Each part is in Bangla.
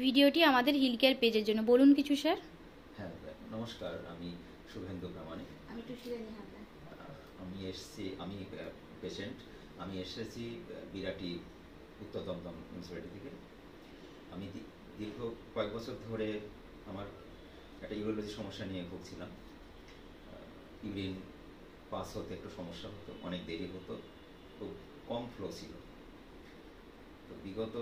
ভিডিওটি আমাদের হিল কেয়ার পেজের জন্য। বলুন কিছু স্যার। হ্যাঁ, নমস্কার, আমি শুভেন্দু প্রামাণিক। আমি টুশিরানী হালদার। আমি পেশেন্ট। আমি এসেছি বিরাটি উত্তর দমদম মিউনিসিপ্যালিটি থেকে। আমি দীর্ঘ কয়েক বছর ধরে আমার একটা ইউরোলজি সমস্যা নিয়ে ভুগছিলাম। ইউরিন পাস হতে একটু সমস্যা হতো, অনেক দেরি হতো, খুব কম ফ্লো ছিল। তো বিগত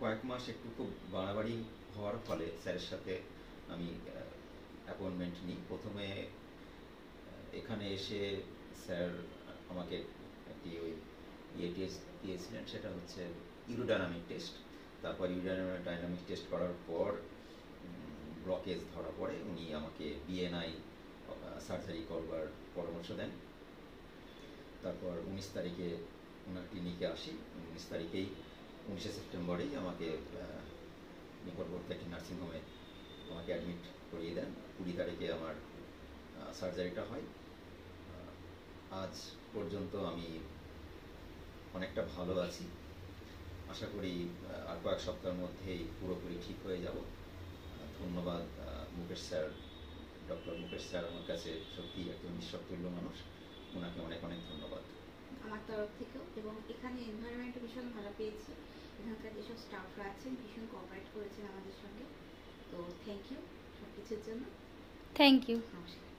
কয়েক মাস একটু খুব বাড়াবাড়ি হওয়ার ফলে স্যারের সাথে আমি অ্যাপয়েন্টমেন্ট নিই। প্রথমে এখানে এসে স্যার আমাকে একটি ওই টেস্ট দিয়েছিলেন, সেটা হচ্ছে ইউরোডাইনামিক টেস্ট। তারপর ইউরোডাইনামিক টেস্ট করার পর ব্লকেজ ধরা পড়ে। উনি আমাকে বিএনআই সার্জারি করবার পরামর্শ দেন। তারপর 19 তারিখে ওনার ক্লিনিকে আসি। 19 তারিখেই 19শে সেপ্টেম্বরেই আমাকে নিকটবর্তী একটি নার্সিংহোমে আমাকে অ্যাডমিট করিয়ে দেন। 20 তারিখে আমার সার্জারিটা হয়। আজ পর্যন্ত আমি অনেকটা ভালো আছি। আশা করি আর কয়েক সপ্তাহের মধ্যেই পুরোপুরি ঠিক হয়ে যাব। ধন্যবাদ Mukesh sir, doctor Mukesh sir আমার কাছে সত্যি একজন নিঃস্বতুল্য মানুষ। ওনাকে অনেক অনেক ধন্যবাদ আমার তরফ থেকেও। এবং এখানে এনভায়রনমেন্টও ভীষণ ভালো পেয়েছি। এখানকার যেসব স্টাফরা আছেন ভীষণ কোঅপারেট করেছেন আমাদের সঙ্গে। তো থ্যাংক ইউ সব কিছুর জন্য। Thank you. নমস্কার।